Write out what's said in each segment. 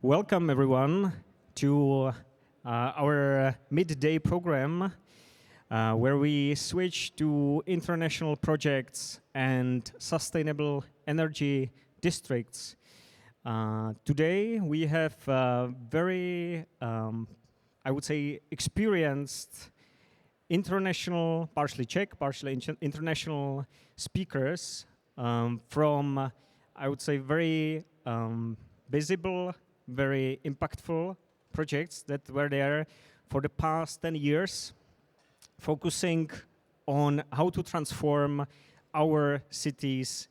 Welcome, everyone, to our midday program, where we switch to international projects and sustainable energy districts. Today, we have very, I would say, experienced international, partially Czech, partially international speakers from, I would say, very visible, very impactful projects that were there for the past 10 years, focusing on how to transform our cities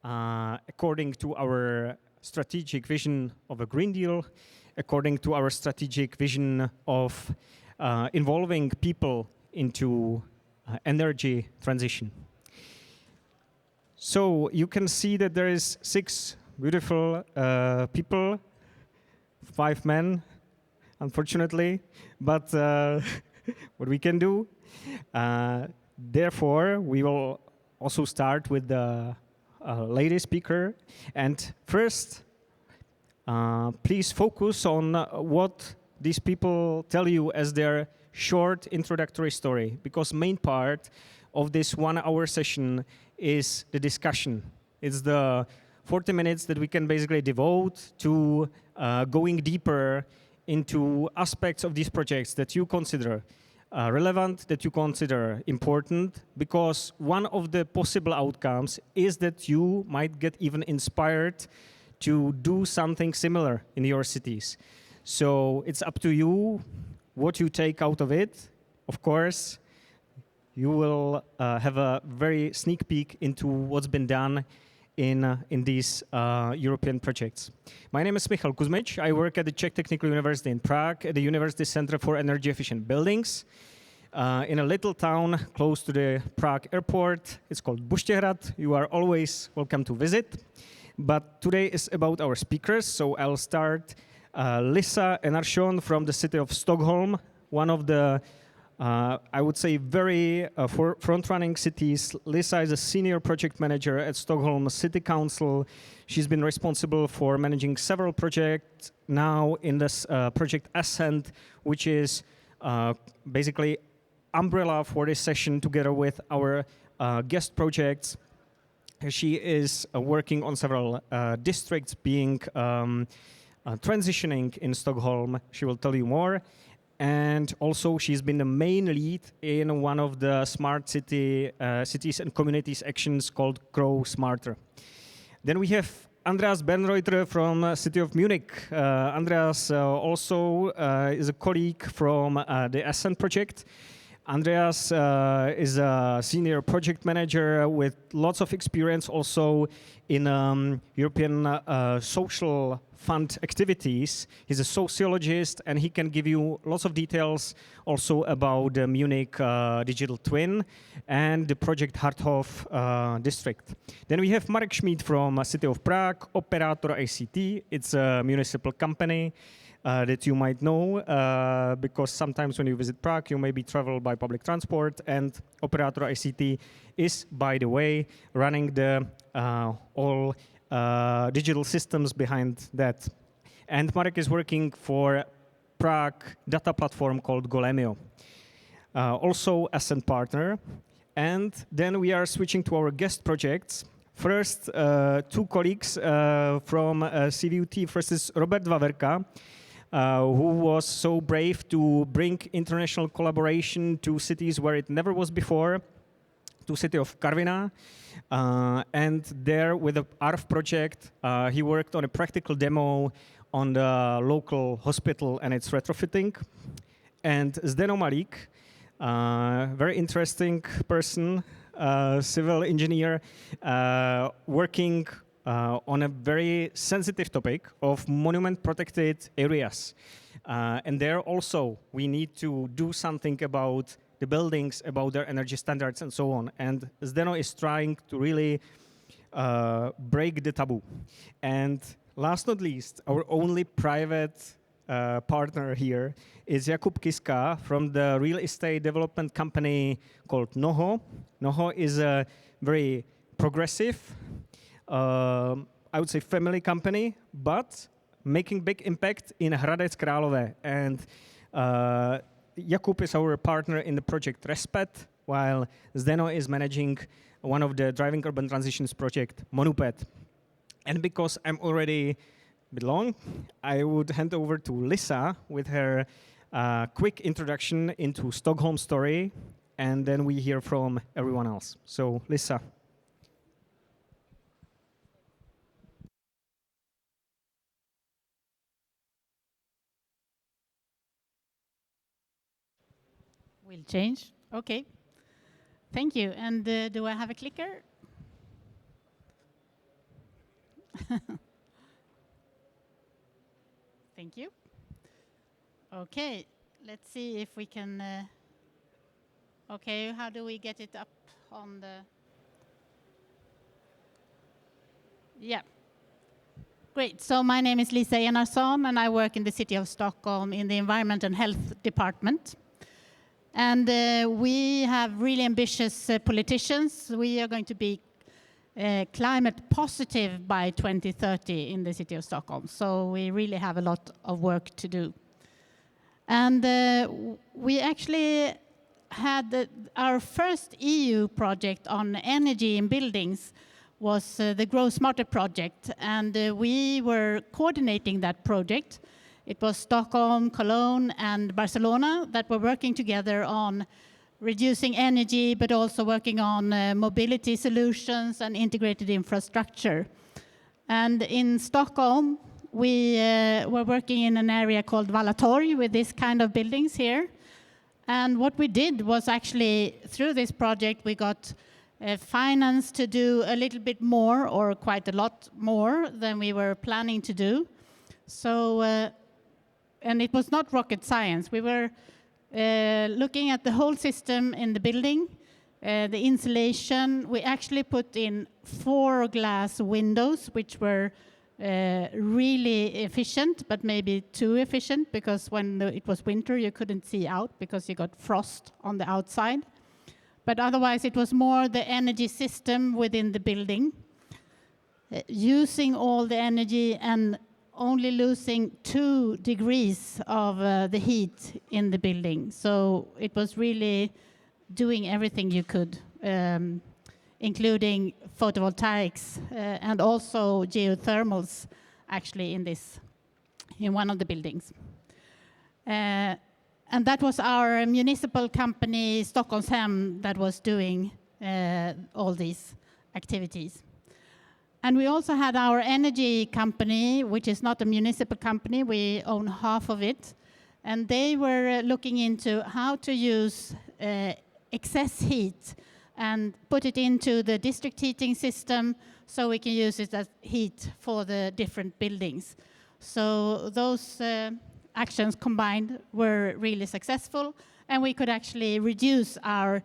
according to our strategic vision of a Green Deal, according to our strategic vision of involving people into energy transition. So you can see that there is 6 beautiful people, 5 men, unfortunately, but what we can do. Therefore, we will also start with the lady speaker. And first, please focus on what these people tell you as their short introductory story, because main part of this 1-hour session is the discussion. It's the 40 minutes that we can basically devote to going deeper into aspects of these projects that you consider relevant, that you consider important, because one of the possible outcomes is that you might get even inspired to do something similar in your cities. So it's up to you what you take out of it. Of course, you will have a very sneak peek into what's been done in these European projects. My name is Michal Kuzmič. I work at the Czech Technical University in Prague at the University Center for Energy Efficient Buildings in a little town close to the Prague airport. It's called Buštěhrad. You are always welcome to visit. But today is about our speakers, so I'll start. Lisa Enarsson from the city of Stockholm, one of the I would say very front-running cities. Lisa is a senior project manager at Stockholm City Council. She's been responsible for managing several projects now in this project Ascent, which is basically umbrella for this session together with our guest projects. She is working on several districts being transitioning in Stockholm. She will tell you more. And also, she's been the main lead in one of the smart cities and communities actions called Grow Smarter. Then we have Andreas Bernreuter from the city of Munich. Andreas also is a colleague from the Ascent project. Andreas is a senior project manager with lots of experience also in European social fund activities. He's a sociologist, and he can give you lots of details also about the Munich digital twin and the project Harthof district. Then we have Marek Schmid from city of Prague, Operator ICT. It's a municipal company that you might know, because sometimes when you visit Prague, you maybe travel by public transport, and Operator ICT is, by the way, running the all digital systems behind that. And Marek is working for Prague data platform called Golemio, also Ascent partner. And then we are switching to our guest projects. First, 2 colleagues from CVUT. First is Robert Vaverka, who was so brave to bring international collaboration to cities where it never was before, to city of Karviné. And there, with the ARF project, he worked on a practical demo on the local hospital and its retrofitting. And Zdeno Malik, very interesting person, civil engineer, working on a very sensitive topic of monument-protected areas. And there also, we need to do something about the buildings, about their energy standards, and so on. And Zdeno is trying to really break the taboo. And last not least, our only private partner here is Jakub Kiska from the real estate development company called NOHO. NOHO is a very progressive, I would say family company, but making big impact in Hradec Králové. And Jakub is our partner in the project Respet, while Zdeno is managing one of the driving urban transitions project, Monuped. And because I'm already a bit long, I would hand over to Lisa with her quick introduction into Stockholm story, and then we hear from everyone else. So, Lisa. Will change. Okay. Thank you. And do I have a clicker? Thank you. Okay. Let's see if we can. Okay. How do we get it up on the? Yeah. Great. So my name is Lisa Enarsson, and I work in the city of Stockholm in the Environment and Health Department. And we have really ambitious politicians. We are going to be climate positive by 2030 in the city of Stockholm. So we really have a lot of work to do. And we actually had our first EU project on energy in buildings was the Grow Smarter project. And we were coordinating that project. It was Stockholm, Cologne, and Barcelona that were working together on reducing energy, but also working on mobility solutions and integrated infrastructure. And in Stockholm, we were working in an area called Valla Torg with this kind of buildings here. And what we did was actually, through this project, we got finance to do a little bit more, or quite a lot more, than we were planning to do. So. And it was not rocket science. We were looking at the whole system in the building, the insulation. We actually put in 4 glass windows, which were really efficient, but maybe too efficient, because when it was winter, you couldn't see out because you got frost on the outside. But otherwise, it was more the energy system within the building, using all the energy and only losing 2 degrees of the heat in the building. So it was really doing everything you could, including photovoltaics and also geothermals, actually, in one of the buildings. And that was our municipal company, Stockholmshem, that was doing all these activities. And we also had our energy company, which is not a municipal company. We own half of it. And they were looking into how to use excess heat and put it into the district heating system so we can use it as heat for the different buildings. So those actions combined were really successful. And we could actually reduce our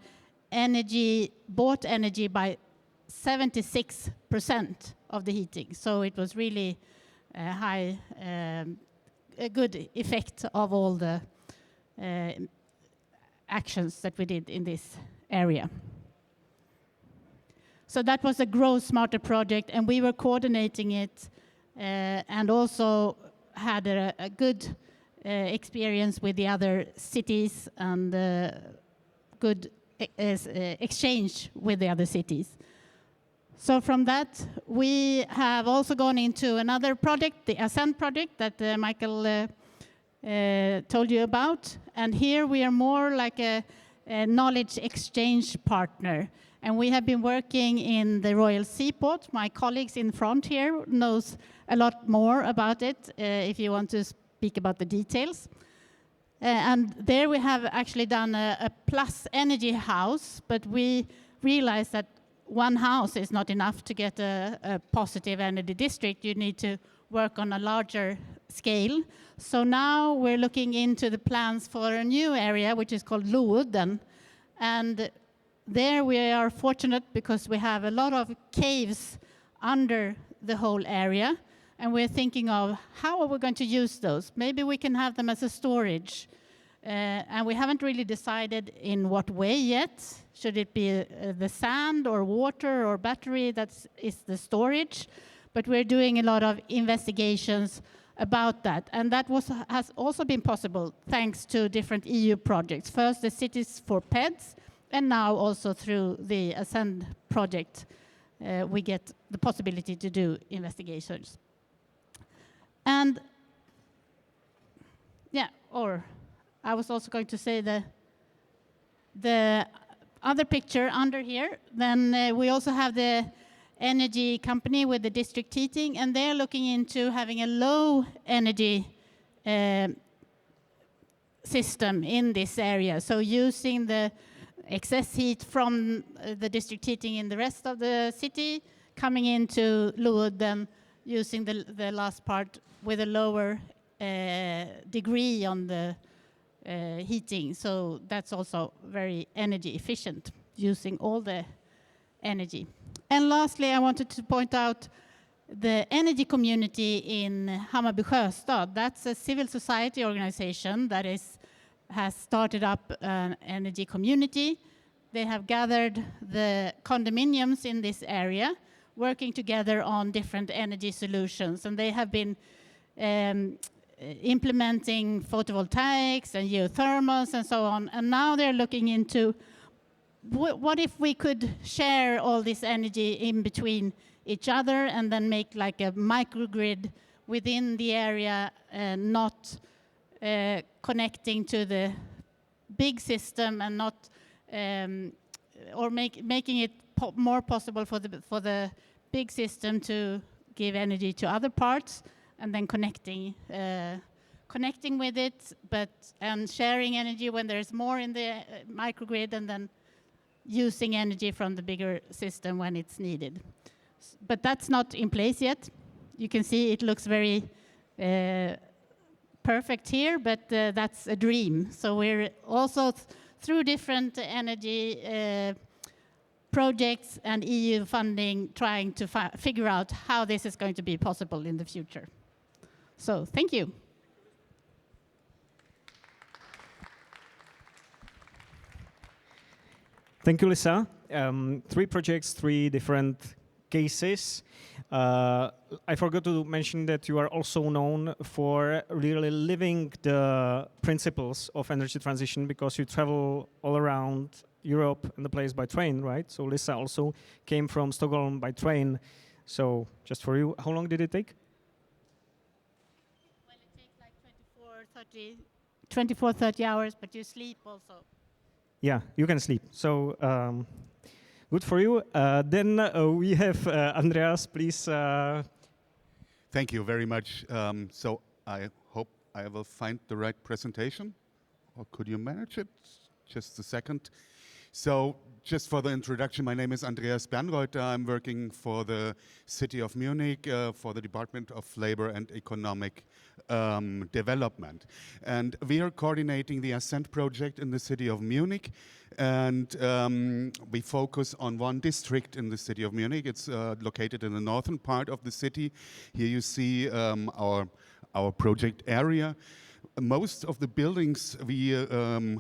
bought energy by 76% of the heating. So it was really a good effect of all the actions that we did in this area. So that was a Grow Smarter project, and we were coordinating it and also had a good experience with the other cities and good exchange with the other cities. So from that, we have also gone into another project, the Ascend project that Michael told you about. And here we are more like a knowledge exchange partner. And we have been working in the Royal Seaport. My colleagues in front here knows a lot more about it if you want to speak about the details. And there we have actually done a plus energy house, but we realized that one house is not enough to get a positive energy district. You need to work on a larger scale. So now we're looking into the plans for a new area, which is called Loudden. And there we are fortunate because we have a lot of caves under the whole area. And we're thinking of how are we going to use those? Maybe we can have them as a storage. And we haven't really decided in what way yet. Should it be the sand or water or battery that is the storage? But we're doing a lot of investigations about that. And that has also been possible thanks to different EU projects. First, the Cities for Pets, and now also through the Ascend project, we get the possibility to do investigations. And yeah, or I was also going to say the other picture under here, then we also have the energy company with the district heating, and they're looking into having a low energy system in this area. So using the excess heat from the district heating in the rest of the city, coming into Lund, then using the last part with a lower degree on the heating. So that's also very energy efficient, using all the energy. And lastly, I wanted to point out the energy community in Hammarby Sjöstad. That's a civil society organization that has started up an energy community. They have gathered the condominiums in this area, working together on different energy solutions. And they have been implementing photovoltaics and geothermals and so on. And now they're looking into what if we could share all this energy in between each other and then make like a microgrid within the area, not connecting to the big system, and not or making it more possible for the big system to give energy to other parts, and then connecting with it, and sharing energy when there's more in the microgrid, and then using energy from the bigger system when it's needed. But that's not in place yet. You can see it looks very perfect here, but that's a dream. So we're also through different energy projects and EU funding trying to figure out how this is going to be possible in the future. So thank you. Thank you, Lisa. 3 projects, 3 different cases. I forgot to mention that you are also known for really living the principles of energy transition, because you travel all around Europe and the place by train, right? So Lisa also came from Stockholm by train. So just for you, how long did it take? Well, it takes like 24, 30 hours, but you sleep also. Yeah, you can sleep. So good for you. Then we have Andreas, please. Thank you very much. So I hope I will find the right presentation. Or could you manage it? Just a second. So just for the introduction, my name is Andreas Bernreuther. I'm working for the city of Munich, for the Department of Labor and Economic Development. And we are coordinating the Ascend project in the city of Munich. And we focus on one district in the city of Munich. It's located in the northern part of the city. Here you see our project area. Most of the buildings we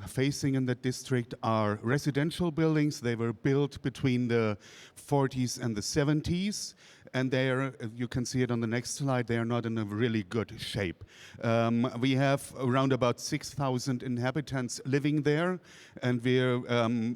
facing in that district are residential buildings. They were built between the 40s and the 70s. And they are, you can see it on the next slide, they are not in a really good shape. We have around about 6,000 inhabitants living there, and we're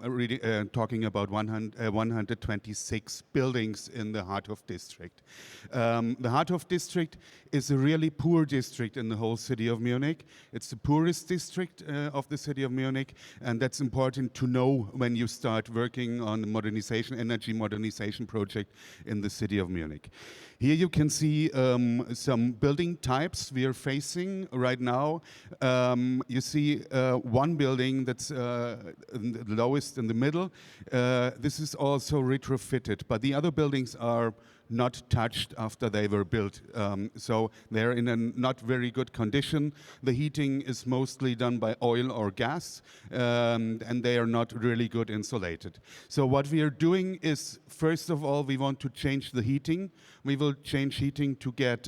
really talking about 126 buildings in the Harthof district. The Harthof district is a really poor district in the whole city of Munich. It's the poorest district of the city of Munich, and that's important to know when you start working on the modernization, energy modernization project in the city of Munich. Here you can see some building types we are facing right now. You see one building that's the lowest in the middle. This is also retrofitted, but the other buildings are not touched after they were built. So they're in a not very good condition. The heating is mostly done by oil or gas, and they are not really good insulated. So what we are doing is, first of all, we want to change the heating. We will change heating to get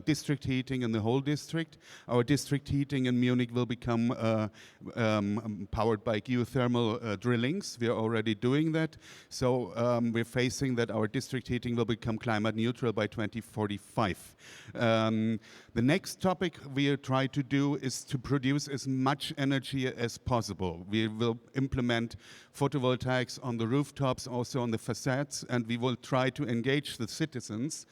district heating in the whole district. Our district heating in Munich will become powered by geothermal drillings. We are already doing that. So we're facing that our district heating will become climate neutral by 2045. The next topic we try to do is to produce as much energy as possible. We will implement photovoltaics on the rooftops, also on the facades, and we will try to engage the citizens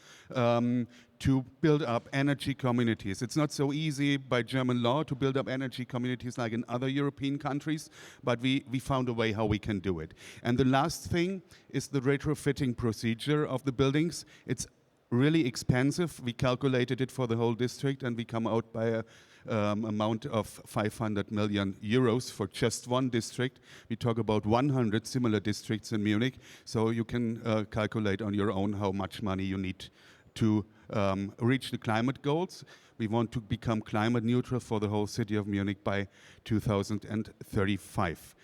to build up energy communities. It's not so easy by German law to build up energy communities like in other European countries, but we found a way how we can do it. And the last thing is the retrofitting procedure of the buildings. It's really expensive. We calculated it for the whole district, and we come out by a amount of 500 million euros for just one district. We talk about 100 similar districts in Munich, so you can calculate on your own how much money you need to reach the climate goals. We want to become climate neutral for the whole city of Munich by 2035.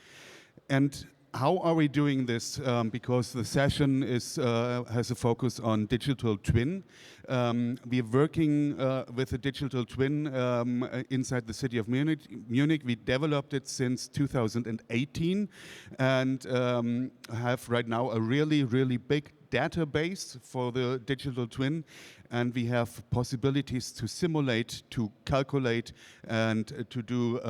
And how are we doing this? Because the session has a focus on digital twin. We are working with a digital twin inside the city of Munich. We developed it since 2018 and have right now a really, really big database for the digital twin, and we have possibilities to simulate, to calculate, and to do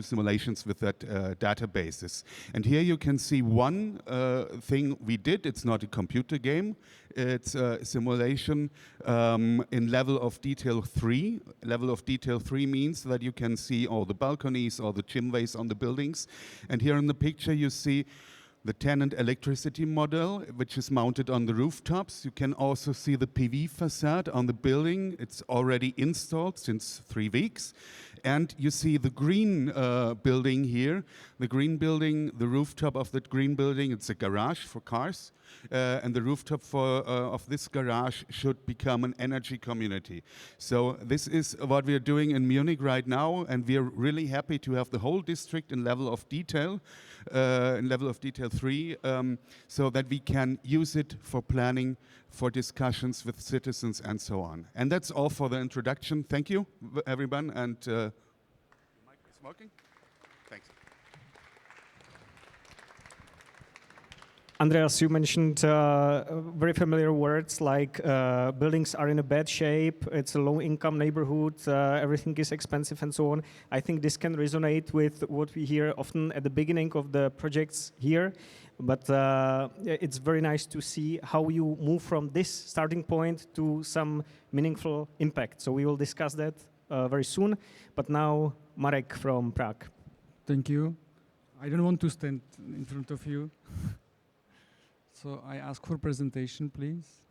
simulations with that databases. And here you can see one thing we did. It's not a computer game. It's a simulation in level of detail 3. Level of detail 3 means that you can see all the balconies, all the chimneys on the buildings. And here in the picture you see the tenant electricity model, which is mounted on the rooftops. You can also see the PV facade on the building. It's already installed since 3 weeks. And you see the green building here. The green building, the rooftop of that green building, it's a garage for cars. And the rooftop of this garage should become an energy community. So this is what we are doing in Munich right now, and we are really happy to have the whole district in level of detail 3, so that we can use it for planning, for discussions with citizens, and so on. And that's all for the introduction. Thank you, everyone. And the mic is working? Thanks. Andreas, you mentioned very familiar words like buildings are in a bad shape, it's a low-income neighborhood, everything is expensive and so on. I think this can resonate with what we hear often at the beginning of the projects here, but it's very nice to see how you move from this starting point to some meaningful impact. So we will discuss that very soon, but now Marek from Prague. Thank you. I don't want to stand in front of you. So I ask for presentation, please.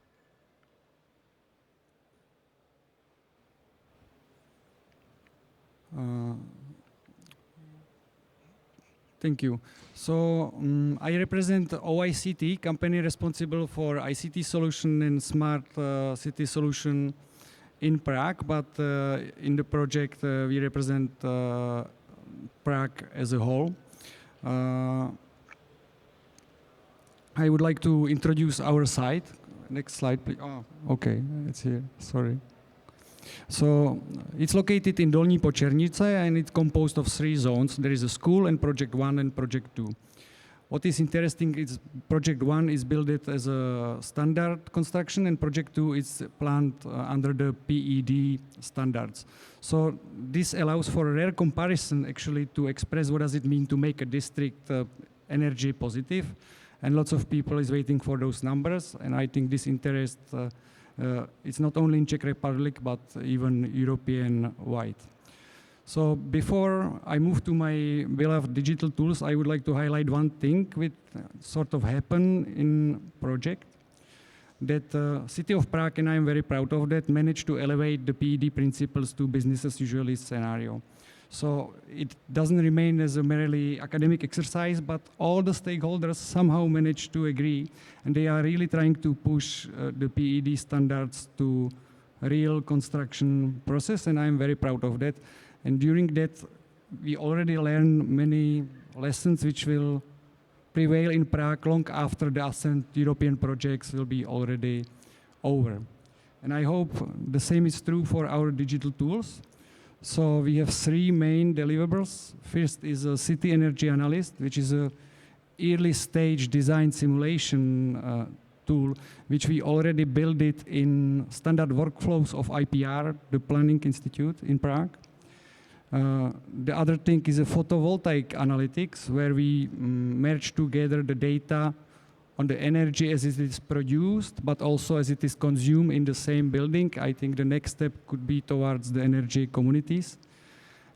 Thank you. So I represent OICT, company responsible for ICT solution and smart city solution in Prague, but in the project we represent Prague as a whole. I would like to introduce our site. Next slide, please. Oh, okay, it's here. Sorry. So it's located in Dolní Počernice, and it's composed of 3 zones. There is a school and Project 1 and Project 2. What is interesting is Project 1 is built as a standard construction, and Project 2 is planned under the PED standards. So this allows for a rare comparison, actually, to express what does it mean to make a district energy positive. And lots of people is waiting for those numbers, and I think this interest, it's not only in Czech Republic, but even European-wide. So before I move to my beloved digital tools, I would like to highlight one thing which sort of happened in project, that City of Prague, and I am very proud of that, managed to elevate the PED principles to business as usual scenario. So it doesn't remain as a merely academic exercise, but all the stakeholders somehow managed to agree, and they are really trying to push the PED standards to real construction process, and I'm very proud of that. And during that, we already learned many lessons which will prevail in Prague long after the Ascent European projects will be already over. And I hope the same is true for our digital tools. So we have 3 main deliverables. First is a city energy analyst, which is a early stage design simulation tool, which we already built it in standard workflows of IPR, the Planning Institute in Prague. The other thing is a photovoltaic analytics, where we merge together the data on the energy as it is produced, but also as it is consumed in the same building. I think the next step could be towards the energy communities.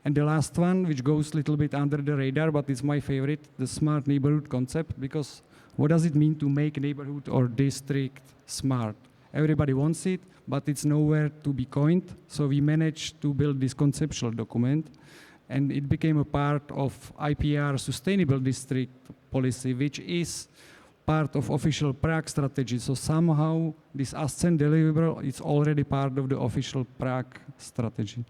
And the last one, which goes a little bit under the radar, but it's my favorite, the smart neighborhood concept, because what does it mean to make neighborhood or district smart? Everybody wants it, but it's nowhere to be coined. So we managed to build this conceptual document, and it became a part of IPR sustainable district policy, which is part of official Prague strategy. So somehow this ascent deliverable is already part of the official Prague strategy.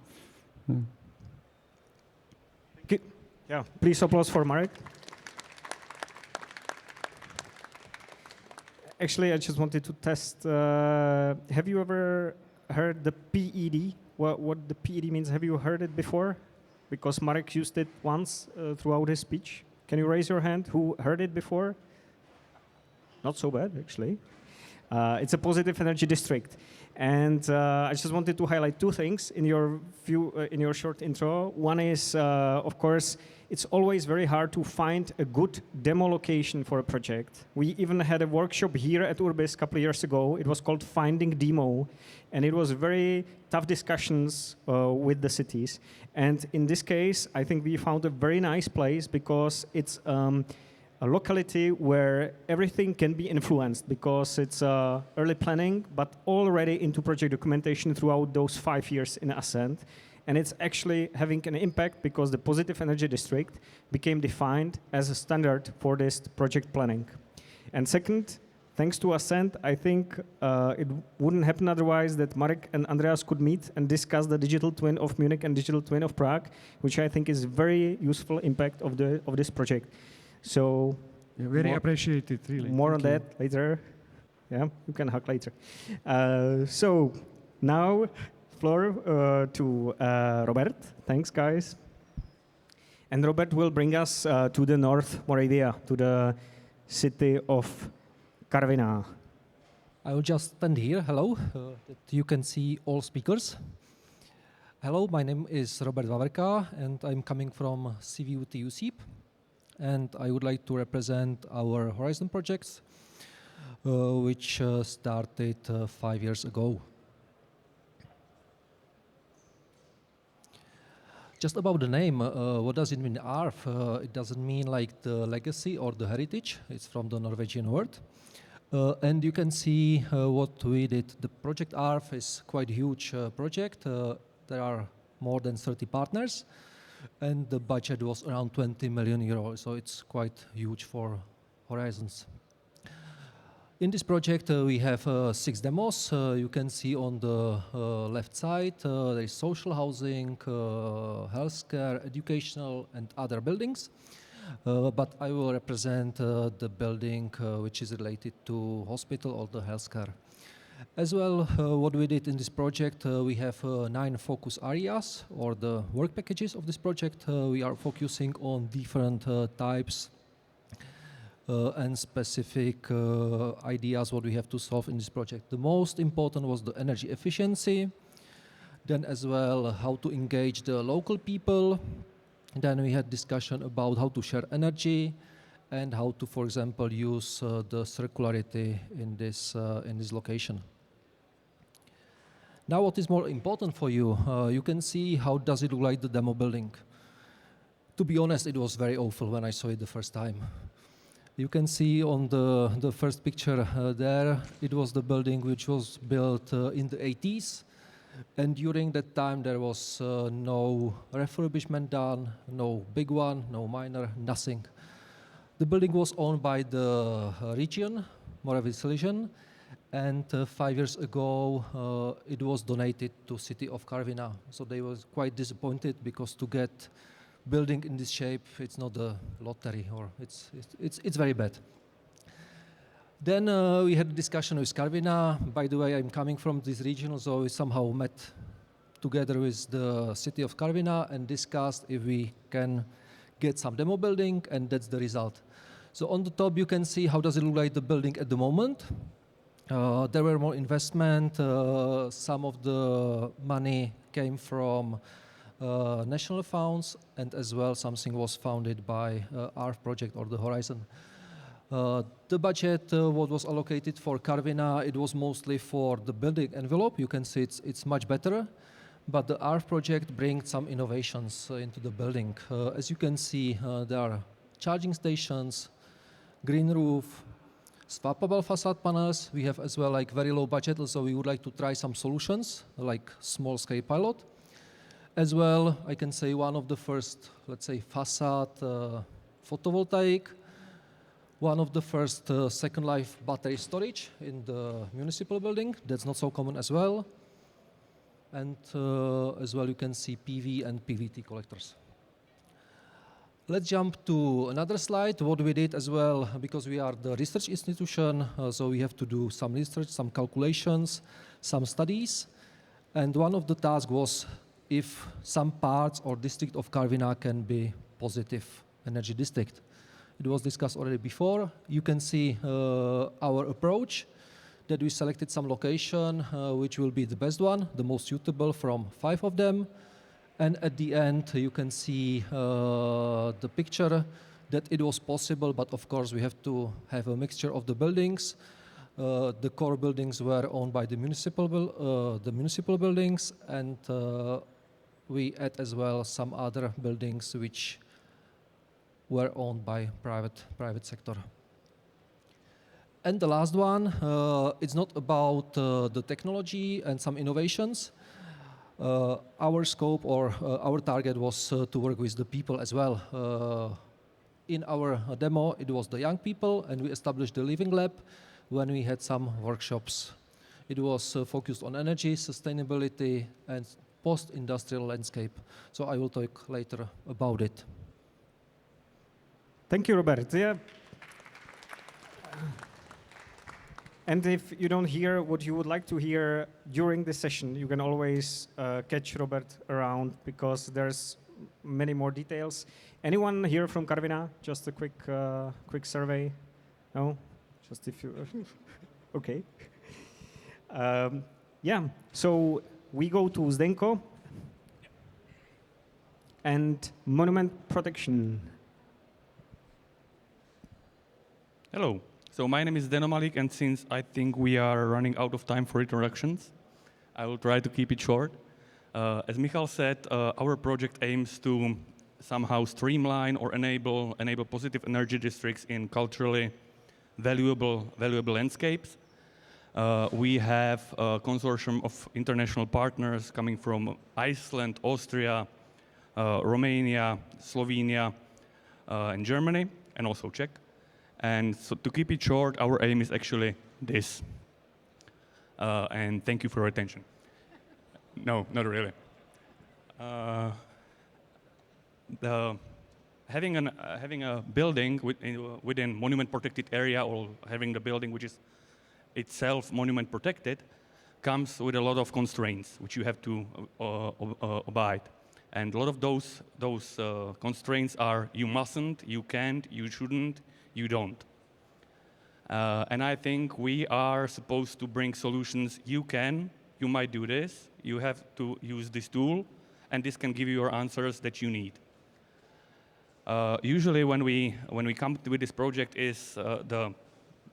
Yeah, please applause for Marek. Actually, I just wanted to test. Have you ever heard the PED? What the PED means? Have you heard it before? Because Marek used it once throughout his speech. Can you raise your hand who heard it before? Not so bad, actually. It's a positive energy district. And I just wanted to highlight two things in your short intro. One is, of course, it's always very hard to find a good demo location for a project. We even had a workshop here at URBIS a couple of years ago. It was called Finding Demo, and it was very tough discussions with the cities. And in this case, I think we found a very nice place because it's a locality where everything can be influenced because it's early planning, but already into project documentation throughout those 5 years in Ascent. And it's actually having an impact because the positive energy district became defined as a standard for this project planning. And second, thanks to Ascent, I think it wouldn't happen otherwise that Marek and Andreas could meet and discuss the digital twin of Munich and digital twin of Prague, which I think is very useful impact of this project. So very appreciated, really. More on that later. Yeah, you can hug later. So now, floor to Robert. Thanks, guys. And Robert will bring us to the North Moravia, to the city of Karviné. I will just stand here. Hello, that you can see all speakers. Hello, my name is Robert Vavrka, and I'm coming from CVUT USIP. And I would like to represent our Horizon projects, which started 5 years ago. Just about the name, what does it mean, ARF? It doesn't mean like the legacy or the heritage. It's from the Norwegian word. And you can see what we did. The project ARF is quite a huge project. There are more than 30 partners. And the budget was around 20 million euros, so it's quite huge for Horizons. In this project, we have 6 demos. You can see on the left side, there is social housing, healthcare, educational, and other buildings. But I will represent the building which is related to hospital or the healthcare. As well, what we did in this project, we have 9 focus areas or the work packages of this project. We are focusing on different types and specific ideas what we have to solve in this project. The most important was the energy efficiency, then as well how to engage the local people. Then we had discussion about how to share energy and how to, for example, use the circularity in this location. Now, what is more important for you? You can see how does it look like the demo building. To be honest, it was very awful when I saw it the first time. You can see on the first picture there, it was the building which was built in the 80s. And during that time, there was no refurbishment done, no big one, no minor, nothing. The building was owned by the region, Moravsky region, and 5 years ago it was donated to city of Karviné. So they were quite disappointed because to get building in this shape, it's not a lottery, or it's very bad. Then we had a discussion with Karviné. By the way, I'm coming from this region, so we somehow met together with the city of Karviné and discussed if we can get some demo building, and that's the result. So on the top, you can see how does it look like the building at the moment. There were more investment. Some of the money came from national funds, and as well something was funded by ARF project or the Horizon. The budget, what was allocated for Karviné, it was mostly for the building envelope. You can see it's much better, but the ARF project brings some innovations into the building. As you can see, there are charging stations, green roof, swappable facade panels. We have as well like very low budget, so we would like to try some solutions like small scale pilot. As well, I can say one of the first, let's say, facade photovoltaic, one of the first second life battery storage in the municipal building. That's not so common as well. And as well, you can see PV and PVT collectors. Let's jump to another slide, what we did as well, because we are the research institution, so we have to do some research, some calculations, some studies. And one of the tasks was if some parts or district of Karviné can be positive energy district. It was discussed already before. You can see our approach, that we selected some location which will be the best one, the most suitable from 5 of them. And at the end, you can see the picture that it was possible, but of course we have to have a mixture of the buildings. The core buildings were owned by the municipal buildings, and we add as well some other buildings which were owned by private sector. And the last one, it's not about the technology and some innovations. Our scope or our target was to work with the people as well. In our demo, it was the young people, and we established the living lab when we had some workshops. It was focused on energy, sustainability, and post-industrial landscape. So I will talk later about it. Thank you, Robert. Yeah. And if you don't hear what you would like to hear during the session, you can always catch Robert around, because there's many more details. Anyone here from Karviné? Just a quick survey? No? Just if you... Okay. Yeah, so we go to Zdenko. And monument protection. Hello. So my name is Deno Malik, and since I think we are running out of time for introductions, I will try to keep it short. As Michal said, our project aims to somehow streamline or enable positive energy districts in culturally valuable landscapes. We have a consortium of international partners coming from Iceland, Austria, Romania, Slovenia, and Germany, and also Czech. And so to keep it short, our aim is actually this. And thank you for your attention. No, not really. Having a building within monument protected area, or having the building which is itself monument protected, comes with a lot of constraints which you have to abide. And a lot of those constraints are: you mustn't, you can't, you shouldn't, you don't. And I think we are supposed to bring solutions. You can, you might do this, you have to use this tool, and this can give you your answers that you need. Usually when we come with this project, the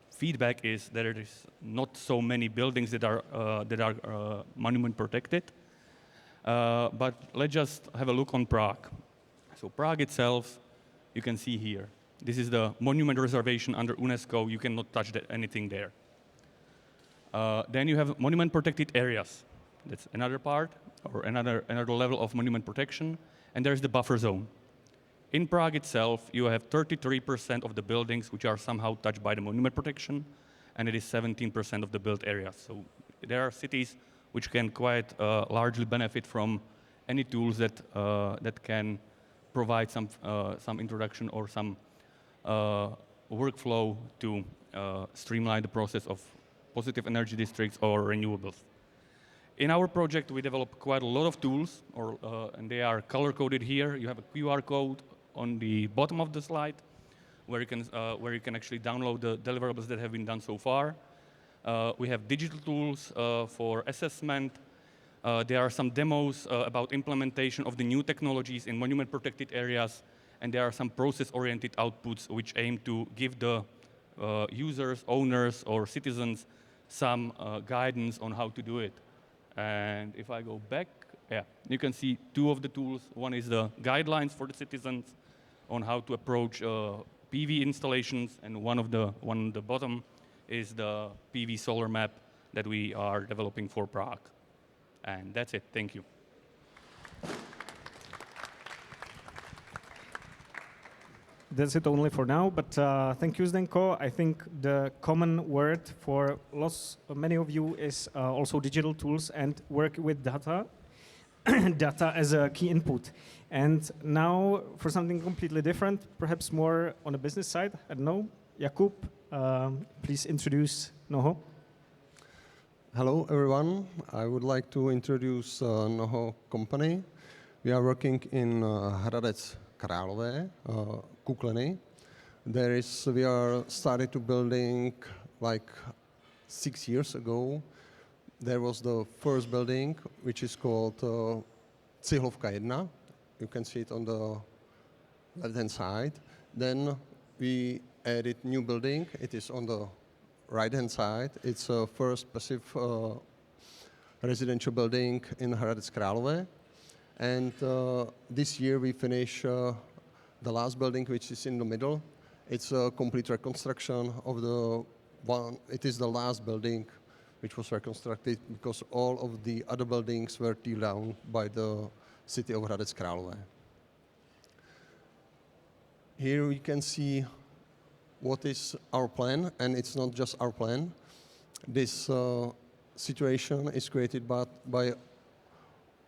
feedback is that there is not so many buildings that are monument protected. But let's just have a look on Prague. So Prague itself, you can see here. This is the monument reservation under UNESCO. You cannot touch anything there. Then you have monument protected areas. That's another part, or another level of monument protection. And there's the buffer zone. In Prague itself, you have 33% of the buildings which are somehow touched by the monument protection, and it is 17% of the built areas. So there are cities which can quite largely benefit from any tools that can provide some introduction or some workflow to streamline the process of positive energy districts or renewables. In our project, we developed quite a lot of tools, and they are color-coded here. You have a QR code on the bottom of the slide, where you can actually download the deliverables that have been done so far. We have digital tools for assessment. There are some demos about implementation of the new technologies in monument-protected areas, and there are some process-oriented outputs which aim to give the users, owners, or citizens some guidance on how to do it. And if I go back, yeah, you can see two of the tools. One is the guidelines for the citizens on how to approach PV installations, and one on the bottom is the PV solar map that we are developing for Prague. And that's it. Thank you. That's it only for now, but thank you, Zdenko. I think the common word for many of you is also digital tools and work with data, data as a key input. And now for something completely different, perhaps more on the business side, I don't know, Jakub, please introduce NOHO. Hello, everyone. I would like to introduce NOHO company. We are working in Hradci Králové, Kukleny. We are started to building like 6 years ago. There was the first building, which is called Cihlovka 1. You can see it on the left-hand side. Then we added new building. It is on the right-hand side. It's a first passive residential building in Hradci Králové. And this year we finish the last building, which is in the middle. It's a complete reconstruction of the one. It is the last building which was reconstructed because all of the other buildings were torn down by the city of Hradci Králové. Here we can see what is our plan, and it's not just our plan. This situation is created by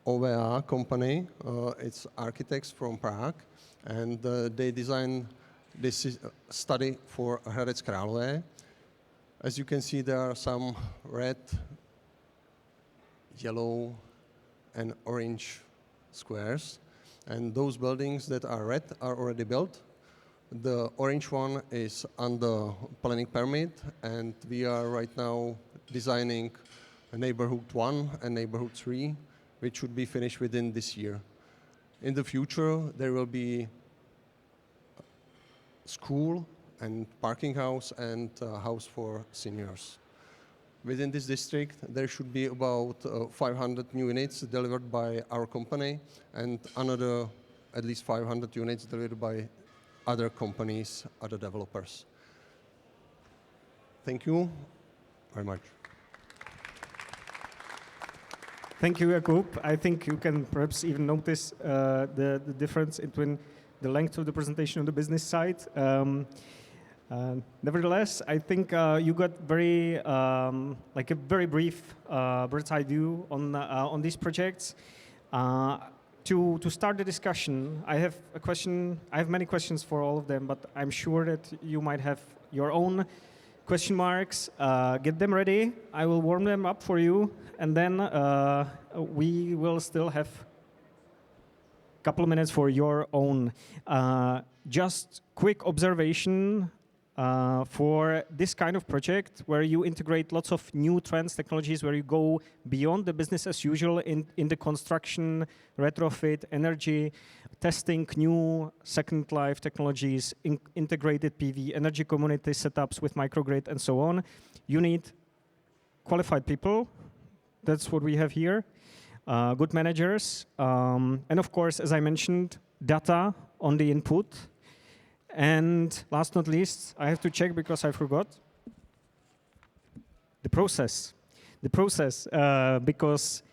OVA company. It's architects from Prague, and they designed this study for Hradci Králové. As you can see, there are some red, yellow, and orange squares, and those buildings that are red are already built. The orange one is under planning permit, and we are right now designing a neighborhood 1 and neighborhood 3, which should be finished within this year. In the future, there will be school and parking house and house for seniors. Within this district, there should be about 500 new units delivered by our company, and another at least 500 units delivered by other companies, other developers. Thank you very much. Thank you, Jakub. I think you can perhaps even notice the difference between the length of the presentation on the business side. Nevertheless, I think you got very like a very brief bird's eye view on these projects. To start the discussion, I have a question. I have many questions for all of them, but I'm sure that you might have your own question marks. Get them ready. I will warm them up for you, and then we will still have a couple of minutes for your own. Just quick observation. For this kind of project where you integrate lots of new trends, technologies, where you go beyond the business as usual in the construction, retrofit, energy, testing new second life technologies, integrated PV, energy community setups with microgrid and so on, you need qualified people. That's what we have here. Good managers. And of course, as I mentioned, data on the input. And last not least, I have to check because I forgot. The process. The process, because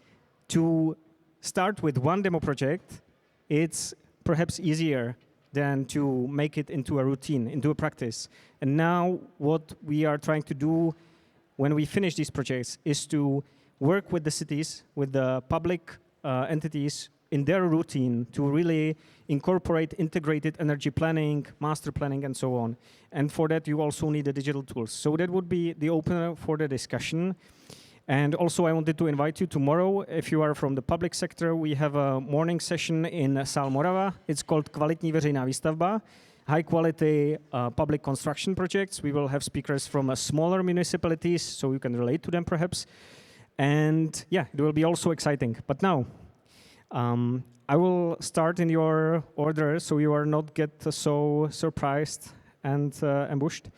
to start with one demo project, it's perhaps easier than to make it into a routine, into a practice. And now what we are trying to do when we finish these projects is to work with the cities, with the public entities in their routine to really incorporate integrated energy planning, master planning, and so on. And for that, you also need the digital tools. So that would be the opener for the discussion. And also, I wanted to invite you tomorrow, if you are from the public sector, we have a morning session in Sál Morava. It's called Kvalitní veřejná výstavba. high-quality public construction projects. We will have speakers from smaller municipalities, so you can relate to them perhaps. And yeah, it will be also exciting. But now, I will start in your order, so you are not get so surprised and ambushed.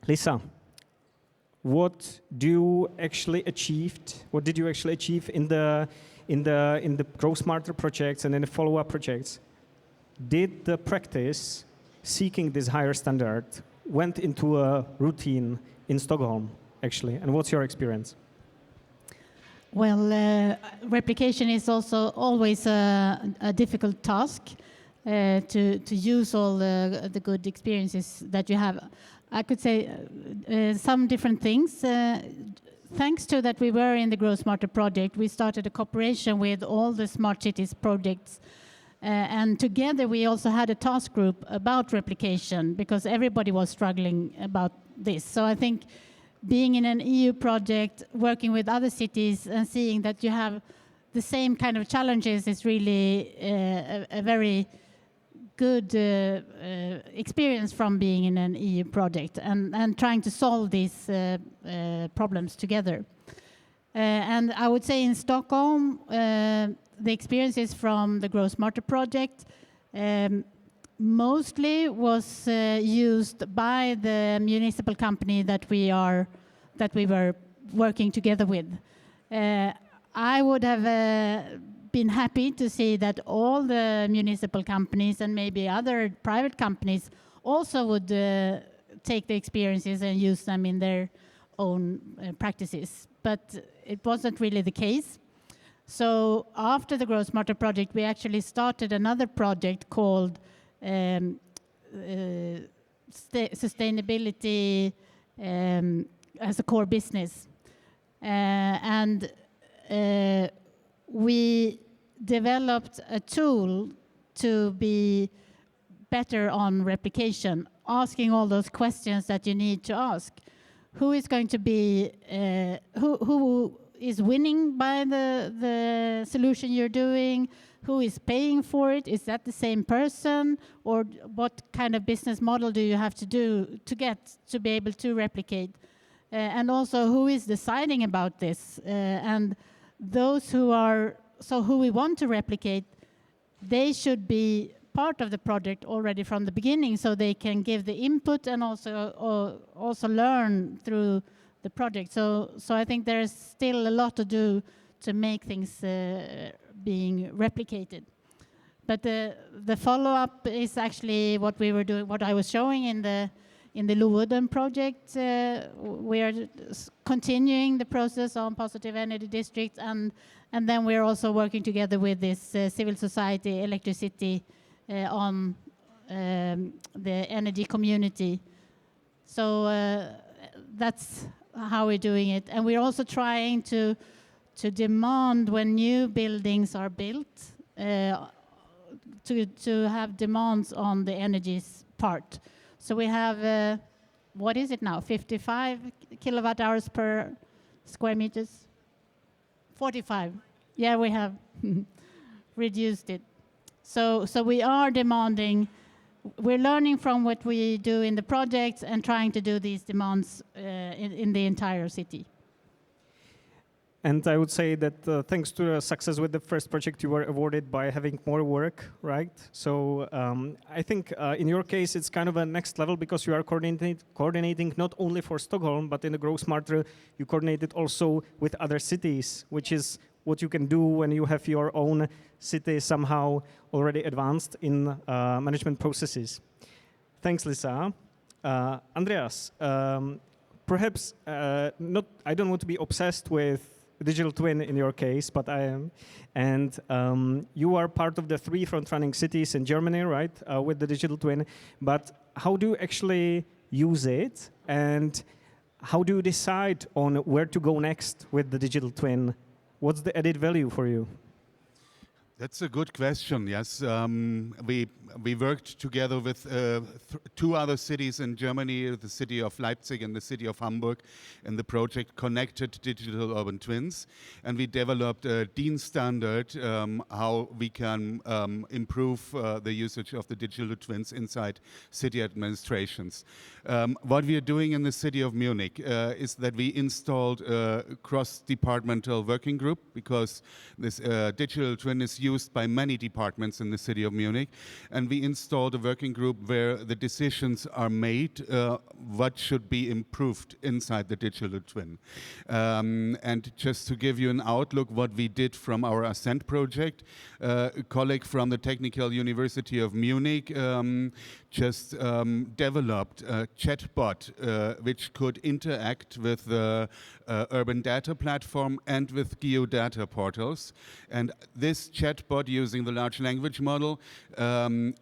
Lisa, what do you actually achieved? What did you actually achieve in the Grow Smarter projects and in the follow-up projects? Did the practice seeking this higher standard went into a routine in Stockholm, actually? And what's your experience? Well, replication is also always a difficult task to use all the good experiences that you have. I could say some different things. Thanks to that we were in the Grow Smarter project, we started a cooperation with all the smart cities projects. And together we also had a task group about replication because everybody was struggling about this. So I think being in an EU project, working with other cities and seeing that you have the same kind of challenges is really a very good experience from being in an EU project and trying to solve these problems together. And I would say in Stockholm, the experiences from the Grow Smarter project mostly was used by the municipal company that we were working together with. I would have been happy to see that all the municipal companies and maybe other private companies also would take the experiences and use them in their own practices. But it wasn't really the case. So after the Grow Smarter project, we actually started another project called sustainability as a core business. And we developed a tool to be better on replication, asking all those questions that you need to ask. Who is going to be, who is winning by the solution you're doing? Who is paying for it? Is that the same person? Or what kind of business model do you have to do to get to be able to replicate? And also, who is deciding about this? And those who we want to replicate, they should be part of the project already from the beginning, so they can give the input and also learn through the project. So I think there's still a lot to do to make things being replicated. But the follow-up is actually what we were doing, what I was showing in the Lowoden project. We are continuing the process on positive energy districts, and then we're also working together with this civil society, electricity, on the energy community. So that's how we're doing it. And we're also trying to demand when new buildings are built, to have demands on the energies part. So we have, what is it now, 55 kilowatt hours per square meters? 45. Yeah, we have reduced it. So we are demanding, we're learning from what we do in the projects and trying to do these demands in the entire city. And I would say that thanks to the success with the first project, you were awarded by having more work, right? So I think in your case, it's kind of a next level because you are coordinating not only for Stockholm, but in the Grow Smarter, you coordinated also with other cities, which is what you can do when you have your own city somehow already advanced in management processes. Thanks, Lisa. Andreas, perhaps I don't want to be obsessed with digital twin in your case, but I am. And you are part of the 3 front-running cities in Germany, right, with the digital twin. But how do you actually use it? And how do you decide on where to go next with the digital twin? What's the added value for you? That's a good question. Yes, we worked together with two other cities in Germany, the city of Leipzig and the city of Hamburg, in the project Connected Digital Urban Twins, and we developed a DIN standard how we can improve the usage of the digital twins inside city administrations. What we are doing in the city of Munich is that we installed a cross-departmental working group, because this digital twin is used by many departments in the city of Munich, and we installed a working group where the decisions are made what should be improved inside the digital twin. And just to give you an outlook what we did from our Ascent project, a colleague from the Technical University of Munich just developed a chatbot which could interact with the urban data platform and with geodata portals. And this chatbot using the large language model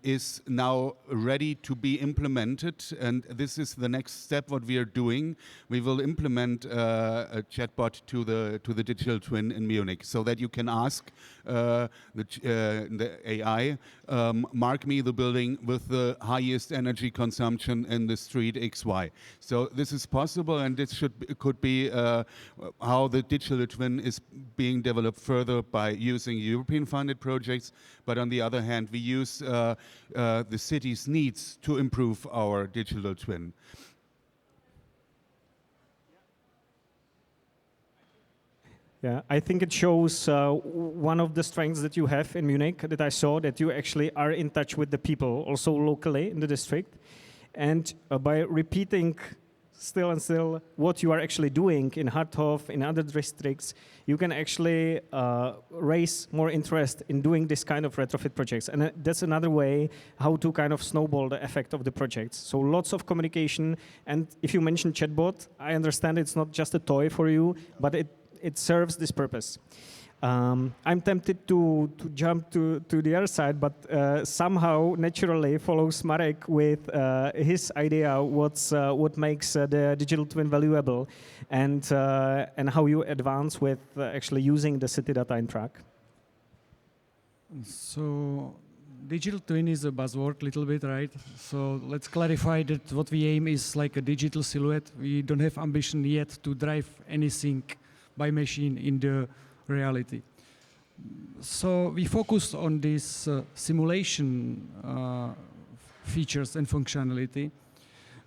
is now ready to be implemented, and this is the next step what we are doing. We will implement a chatbot to the digital twin in Munich, so that you can ask the AI, mark me the building with the highest energy consumption in the street XY. So this is possible, and this could be how the digital twin is being developed further by using European funded projects, but on the other hand we use the city's needs to improve our digital twin. Yeah, I think it shows one of the strengths that you have in Munich, that I saw, that you actually are in touch with the people, also locally in the district. And by repeating still and still what you are actually doing in Harthof, in other districts, you can actually raise more interest in doing this kind of retrofit projects. And that's another way how to kind of snowball the effect of the projects. So lots of communication. And if you mention chatbot, I understand it's not just a toy for you, but it serves this purpose. I'm tempted to jump to the other side, but somehow naturally follows Marek with his idea what makes the digital twin valuable, and how you advance with actually using the city data in Prague. So digital twin is a buzzword a little bit, right? So let's clarify that what we aim is like a digital silhouette. We don't have ambition yet to drive anything by machine in the reality. So we focused on this simulation features and functionality,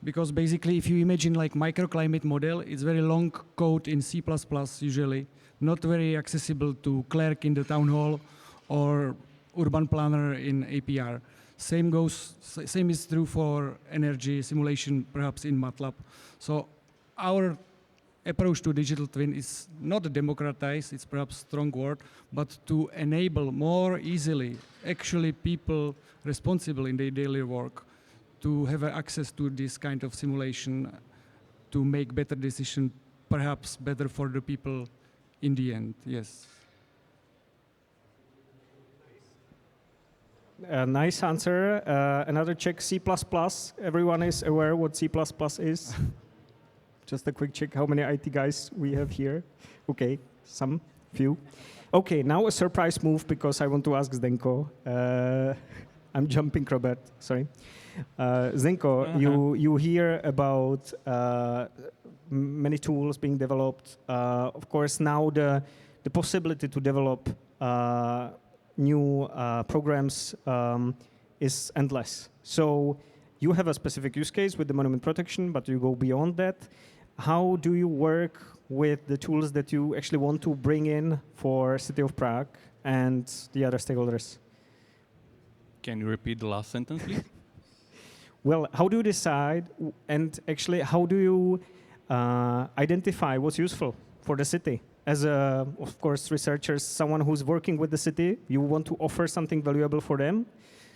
because basically if you imagine like microclimate model, it's very long code in C++ usually, not very accessible to clerk in the town hall or urban planner in APR. Same is true for energy simulation, perhaps in MATLAB. So our approach to digital twin is not democratize, it's perhaps a strong word, but to enable more easily actually people responsible in their daily work to have access to this kind of simulation to make better decisions, perhaps better for the people in the end, yes. Nice answer. Another check, C++. Everyone is aware what C++ is? Just a quick check how many IT guys we have here. Okay, some, few. Okay, now a surprise move because I want to ask Zdenko. I'm jumping, Robert, sorry. Zdenko, you hear about many tools being developed. Of course, now the possibility to develop new programs is endless. So you have a specific use case with the monument protection, but you go beyond that. How do you work with the tools that you actually want to bring in for City of Prague and the other stakeholders? Can you repeat the last sentence, please? Well, how do you decide, and actually how do you identify what's useful for the city? As a, of course, researchers, someone who's working with the city, you want to offer something valuable for them.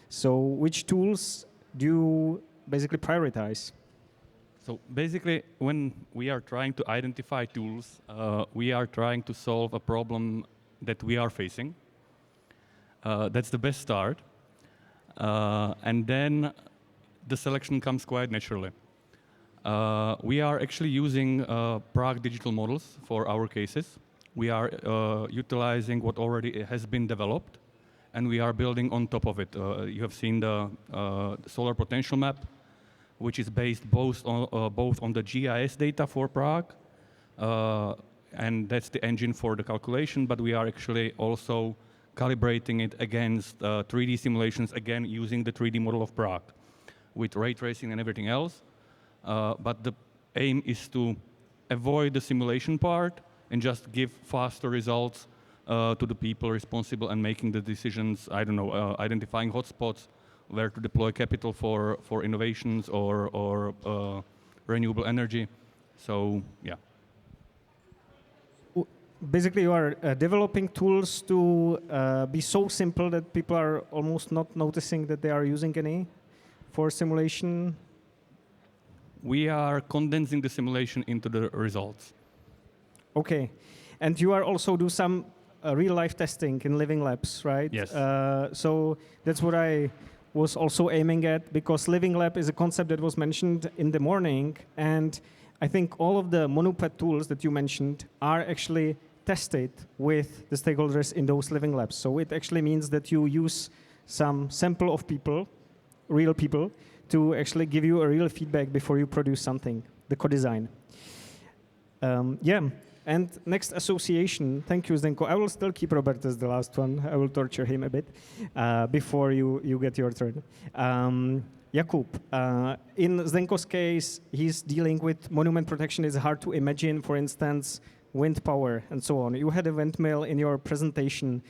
So which tools do you basically prioritize? So basically, when we are trying to identify tools, we are trying to solve a problem that we are facing. That's the best start. And then the selection comes quite naturally. We are actually using Prague digital models for our cases. We are utilizing what already has been developed, and we are building on top of it. You have seen the solar potential map, which is based both on the GIS data for Prague, and that's the engine for the calculation, but we are actually also calibrating it against 3D simulations, again using the 3D model of Prague with ray tracing and everything else. But the aim is to avoid the simulation part and just give faster results to the people responsible and making the decisions, I don't know, identifying hotspots, where to deploy capital for innovations or renewable energy. So, yeah. Basically, you are developing tools to be so simple that people are almost not noticing that they are using any for simulation. We are condensing the simulation into the results. Okay. And you are also do some real-life testing in living labs, right? Yes. So that's what I was also aiming at, because living lab is a concept that was mentioned in the morning, and I think all of the monoped tools that you mentioned are actually tested with the stakeholders in those living labs. So it actually means that you use some sample of people, real people, to actually give you a real feedback before you produce something, the co-design. Yeah, and next association, thank you, Zdenko. I will still keep Robert as the last one. I will torture him a bit before you get your turn. Jakub, in Zdenko's case, he's dealing with monument protection. It's hard to imagine, for instance, wind power and so on. You had a windmill in your presentation.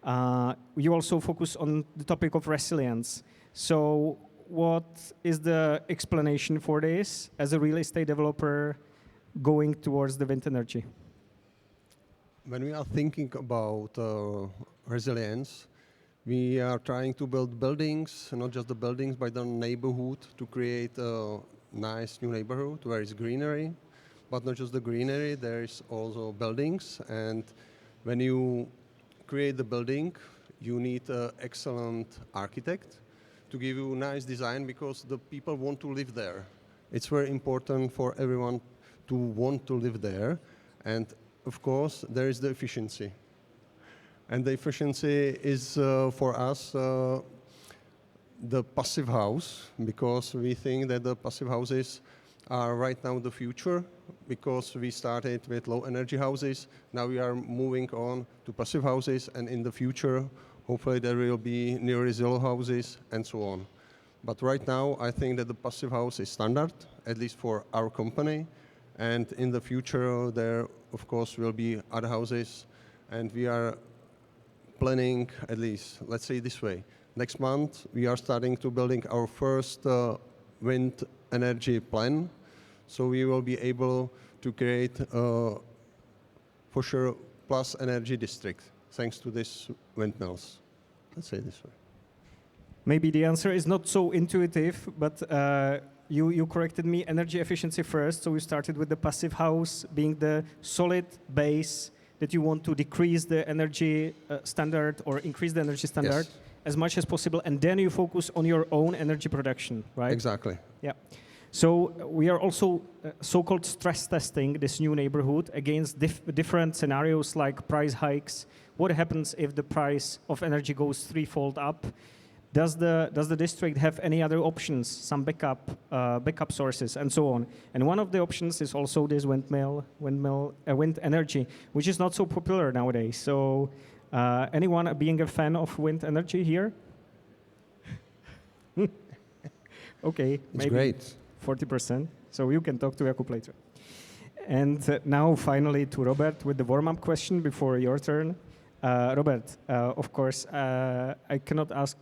You also focus on the topic of resilience. So what is the explanation for this as a real estate developer going towards the wind energy? When we are thinking about resilience, we are trying to build buildings, not just the buildings, but the neighborhood, to create a nice new neighborhood where it's greenery. But not just the greenery, there is also buildings. And when you create the building, you need an excellent architect to give you a nice design, because the people want to live there. It's very important for everyone to want to live there. And of course, there is the efficiency. And the efficiency is for us the passive house, because we think that the passive houses are right now the future, because we started with low energy houses. Now we are moving on to passive houses, and in the future, hopefully there will be near zero houses and so on. But right now, I think that the passive house is standard, at least for our company. And in the future, there, of course, will be other houses. And we are planning, at least, let's say this way, next month, we are starting to building our first wind energy plan. So we will be able to create, for sure, plus energy district, thanks to these windmills. Let's say this way. Maybe the answer is not so intuitive, but you corrected me, energy efficiency first. So we started with the passive house being the solid base that you want to decrease the energy standard or increase the energy standard as much as possible. And then you focus on your own energy production, right? Exactly. Yeah. So we are also so-called stress testing this new neighborhood against different scenarios like price hikes. What happens if the price of energy goes threefold up? Does the district have any other options, some backup sources, and so on? And one of the options is also this wind energy, which is not so popular nowadays. So anyone being a fan of wind energy here? Okay, it's maybe great. 40%. So you can talk to Jakub later. And now finally to Robert with the warm-up question before your turn. Robert, of course, I cannot ask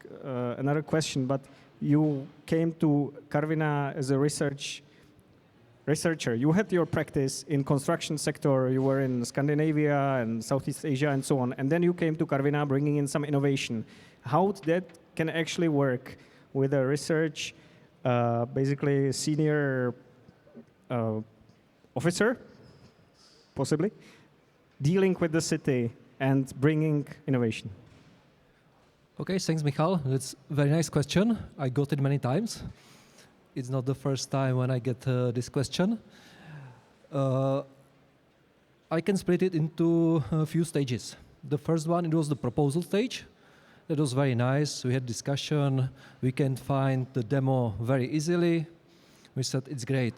another question, but you came to Karviné as a researcher. You had your practice in construction sector. You were in Scandinavia and Southeast Asia and so on. And then you came to Karviné bringing in some innovation. How that can actually work with a research, basically senior officer, possibly, dealing with the city and bringing innovation? Okay, thanks, Michal. That's a very nice question. I got it many times. It's not the first time when I get this question. I can split it into a few stages. The first one, it was the proposal stage. That was very nice. We had discussion. We can find the demo very easily. We said it's great.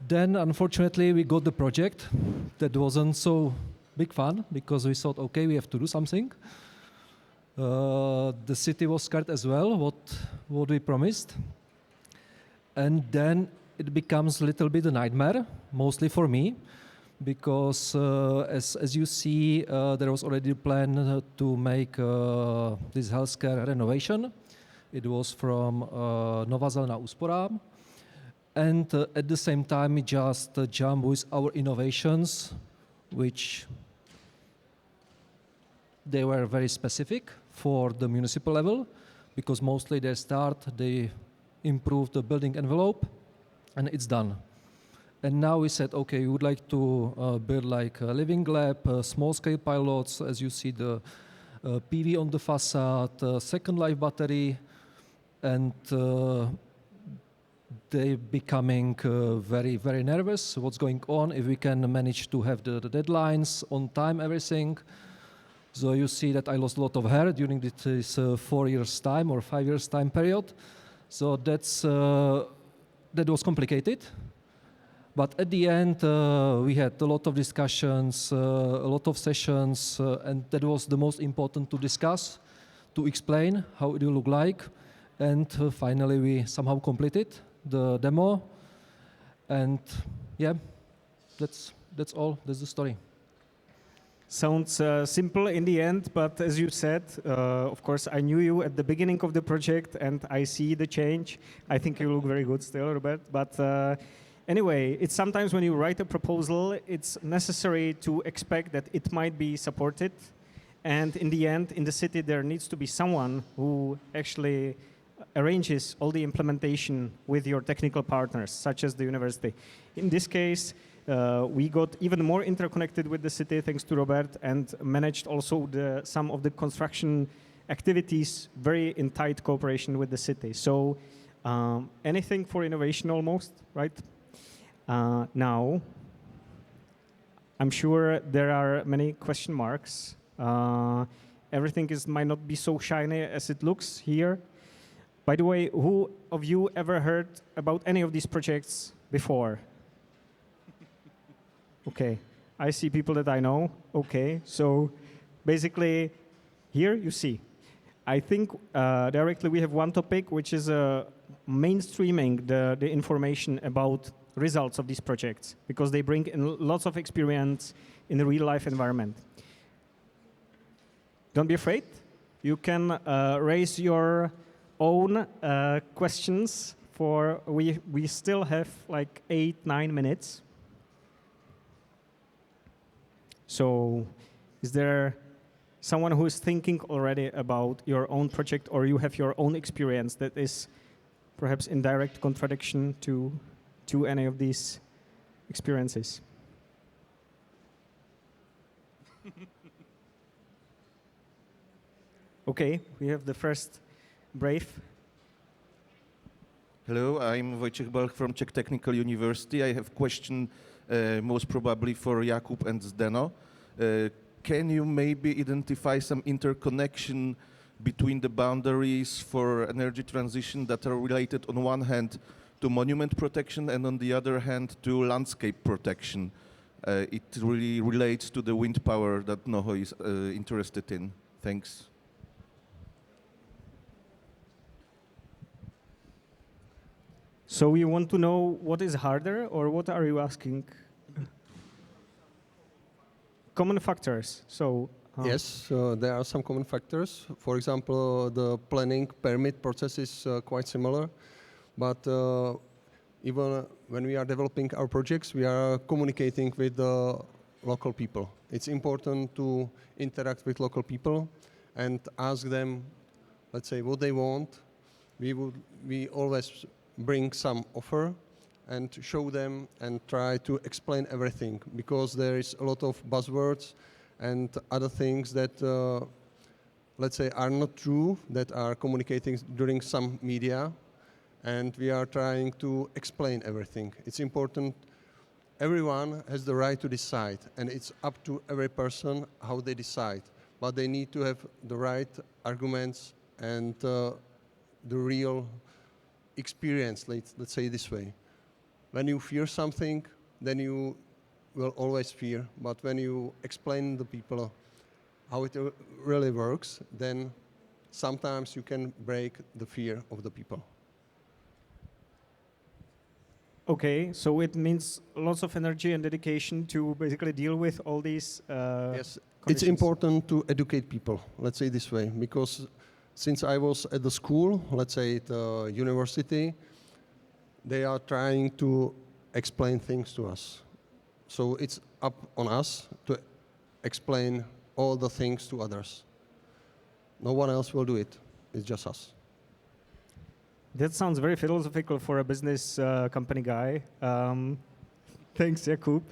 Then, unfortunately, we got the project. That wasn't so big fun because we thought, okay, we have to do something. The city was scared as well, what we promised. And then it becomes a little bit a nightmare, mostly for me, because as you see, there was already a plan to make this healthcare renovation. It was from Nová zelená úsporám. And at the same time, we just jump with our innovations, which they were very specific for the municipal level, because mostly they improve the building envelope, and it's done. And now we said, okay, we would like to build like a living lab, small-scale pilots, as you see the PV on the facade, second life battery, and they becoming very, very nervous. What's going on? If we can manage to have the deadlines on time, everything. So you see that I lost a lot of hair during this 4 years time or 5 years time period. So that was complicated. But at the end, we had a lot of discussions, a lot of sessions, and that was the most important to discuss, to explain how it will look like. And finally, we somehow completed the demo. And yeah, that's all. That's the story. Sounds simple in the end, but as you said, of course, I knew you at the beginning of the project, and I see the change. I think you look very good still, Robert. But anyway, it's sometimes when you write a proposal, it's necessary to expect that it might be supported. And in the end, in the city, there needs to be someone who actually arranges all the implementation with your technical partners, such as the university. In this case, we got even more interconnected with the city thanks to Robert, and managed also some of the construction activities very in tight cooperation with the city. So anything for innovation almost, right? Now, I'm sure there are many question marks. Everything might not be so shiny as it looks here. By the way, who of you ever heard about any of these projects before? Okay, I see people that I know. Okay, so basically, here you see. I think directly we have one topic, which is mainstreaming the information about results of these projects, because they bring in lots of experience in the real-life environment. Don't be afraid. You can raise your own questions. We still have like 8-9 minutes. So is there someone who is thinking already about your own project, or you have your own experience that is perhaps in direct contradiction to any of these experiences? Okay, we have the first brave. Hello, I'm Wojciech Balch from Czech Technical University. I have a question most probably for Jakub and Zdeno. Can you maybe identify some interconnection between the boundaries for energy transition that are related on one hand to monument protection and on the other hand to landscape protection? It really relates to the wind power that NOHO is interested in. Thanks. So you want to know what is harder, or what are you asking? Common factors. So yes, there are some common factors. For example, the planning permit process is quite similar, but even when we are developing our projects, we are communicating with the local people. It's important to interact with local people and ask them, let's say, what they want. We always bring some offer and show them and try to explain everything, because there is a lot of buzzwords and other things that, let's say, are not true, that are communicating during some media, and we are trying to explain everything. It's important. Everyone has the right to decide, and it's up to every person how they decide. but they need to have the right arguments and the real experience, let's say this way. When you fear something, then you will always fear, but when you explain to people how it really works, then sometimes you can break the fear of the people. Okay, so it means lots of energy and dedication to basically deal with all these Yes, it's conditions. important to educate people, let's say this way, because since I was at the school, let's say at the university, they are trying to explain things to us. So it's up on us to explain all the things to others. No one else will do it, it's just us. That sounds very philosophical for a business company guy. Thanks, Jakub.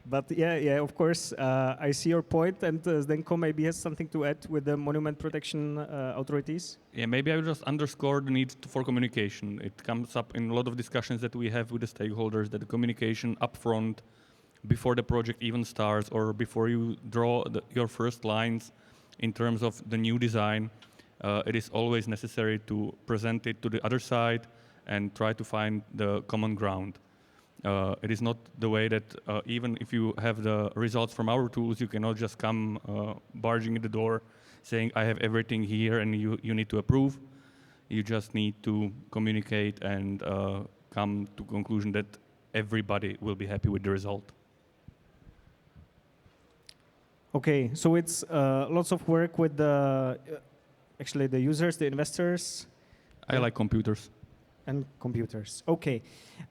But yeah, of course, I see your point, and Zdenko maybe has something to add with the monument protection authorities. Yeah, maybe I will just underscore the need for communication. It comes up in a lot of discussions that we have with the stakeholders, that the communication upfront, before the project even starts, or before you draw your first lines in terms of the new design, it is always necessary to present it to the other side and try to find the common ground. It is not the way that even if you have the results from our tools, you cannot just come barging in the door saying, I have everything here and you need to approve. You just need to communicate and come to conclusion that everybody will be happy with the result. Okay, so it's lots of work with the actually the users, the investors. I like computers. And computers. Okay,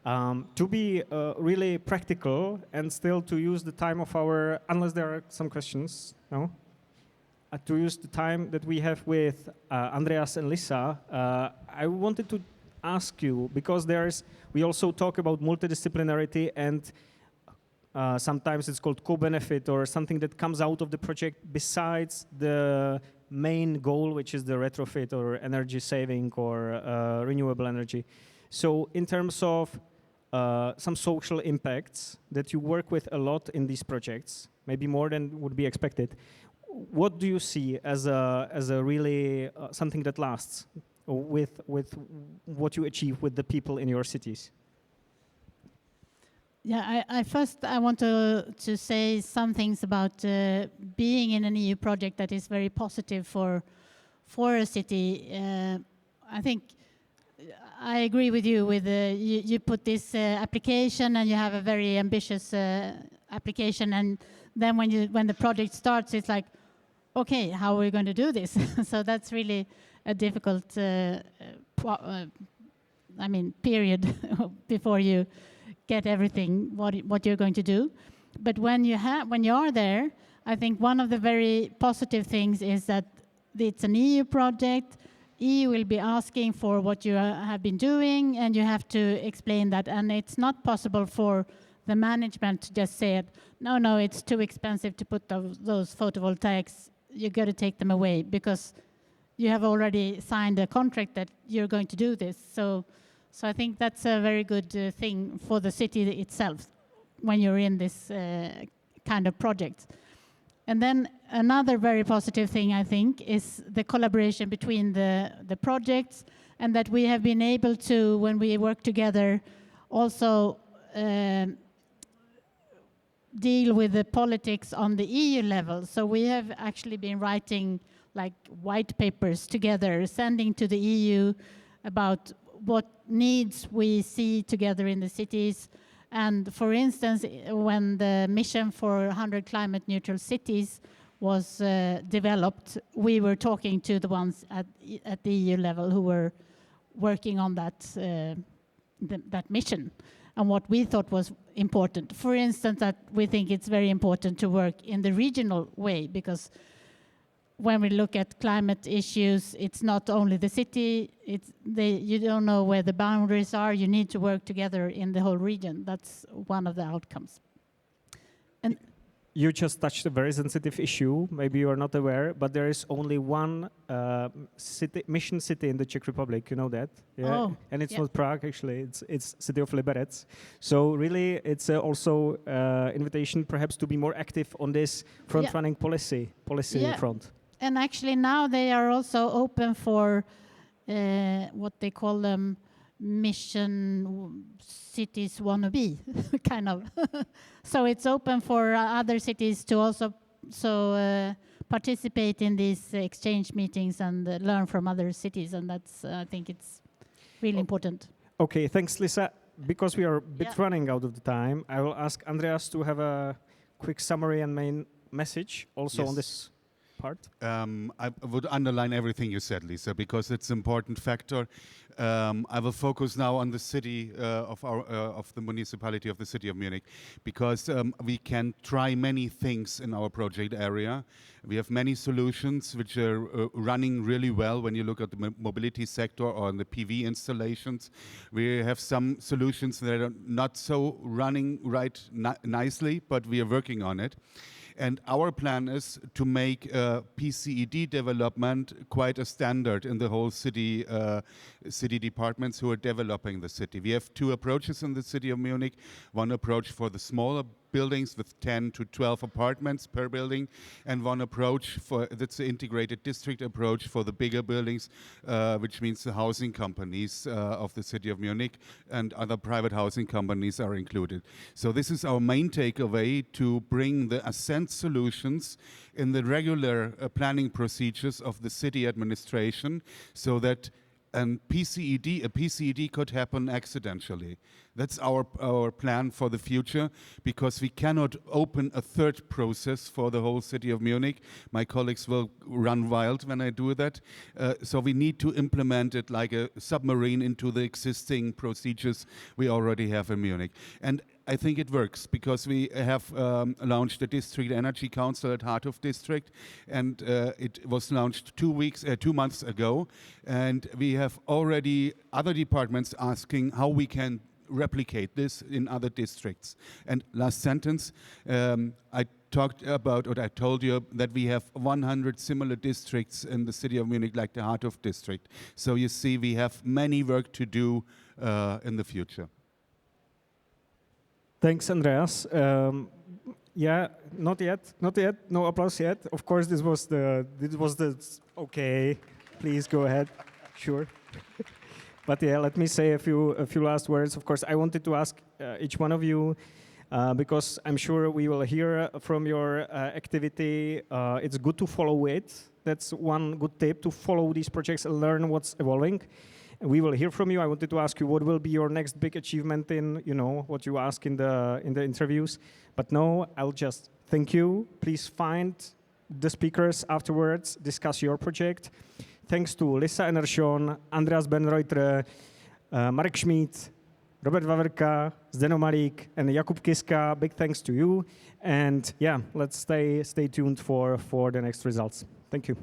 to be really practical and still to use the time of our, unless there are some questions, no? To use the time that we have with Andreas and Lisa, I wanted to ask you, because we also talk about multidisciplinarity and sometimes it's called co-benefit or something that comes out of the project besides the main goal, which is the retrofit or energy saving or renewable energy. So in terms of some social impacts that you work with a lot in these projects, maybe more than would be expected, what do you see as a really something that lasts with what you achieve with the people in your cities? Yeah, I want to say some things about being in an EU project that is very positive for a city. I think I agree with you. You put this application and you have a very ambitious application, and then when the project starts, it's like, okay, how are we going to do this? So that's really a difficult period before you get everything what you're going to do. But when you are there, I think one of the very positive things is that it's an EU project. EU will be asking for what you have been doing, and you have to explain that. And it's not possible for the management to just say, no, it's too expensive to put those photovoltaics. You got to take them away because you have already signed a contract that you're going to do this. So I think that's a very good thing for the city itself when you're in this kind of project. And then another very positive thing, I think, is the collaboration between the projects, and that we have been able to, when we work together, also deal with the politics on the EU level. So we have actually been writing like white papers together, sending to the EU about what needs we see together in the cities. And for instance, when the mission for 100 climate neutral cities was developed, we were talking to the ones at the EU level who were working on that mission and what we thought was important. For instance, that we think it's very important to work in the regional way, because when we look at climate issues, it's not only the city, you don't know where the boundaries are, you need to work together in the whole region. That's one of the outcomes. And you just touched a very sensitive issue. Maybe you are not aware, but there is only one mission city in the Czech Republic. You know that? Yeah. Oh, and it's yeah. not Prague, actually. It's city of Liberec. So really, it's also invitation, perhaps, to be more active on this front-running policy Yeah. front. And actually now they are also open for what they call them mission cities wannabe, kind of. So it's open for other cities to also participate in these exchange meetings and learn from other cities, and that's I think it's really important. Okay, thanks, Lisa. Because we are a bit running out of the time, I will ask Andreas to have a quick summary and main message also on this part. I would underline everything you said, Lisa, because it's an important factor. I will focus now on the city of the municipality of the city of Munich, because we can try many things in our project area. We have many solutions which are running really well when you look at the mobility sector or the PV installations. We have some solutions that are not so running nicely, but we are working on it. And our plan is to make PCED development quite a standard in the whole city departments who are developing the city. We have two approaches in the city of Munich. One approach for the smaller buildings with 10 to 12 apartments per building, and one approach that's the integrated district approach for the bigger buildings, which means the housing companies of the city of Munich and other private housing companies are included. So this is our main takeaway, to bring the assent solutions in the regular planning procedures of the city administration, so that a PCED could happen accidentally. That's our plan for the future, because we cannot open a third process for the whole city of Munich. My colleagues will run wild when I do that. So we need to implement it like a submarine into the existing procedures we already have in Munich. And I think it works, because we have launched the District Energy Council at Harthof District, and it was launched 2 months ago, and we have already other departments asking how we can replicate this in other districts. And last sentence, I told you that we have 100 similar districts in the city of Munich, like the Harthof District. So you see, we have many work to do in the future. Thanks, Andreas. Not yet. No applause yet. Of course, this was the okay. Please go ahead. Sure. But yeah, let me say a few last words. Of course, I wanted to ask each one of you, because I'm sure we will hear from your activity. It's good to follow it. That's one good tip, to follow these projects and learn what's evolving. And we will hear from you. I wanted to ask you, what will be your next big achievement in, what you ask in the interviews. But no, I'll just thank you. Please find the speakers afterwards, discuss your project. Thanks to Lisa Enersson, Andreas Benreuter, Marek Schmid, Robert Vavrka, Zdeno Malík, and Jakub Kiska. Big thanks to you. And yeah, let's stay tuned for the next results. Thank you.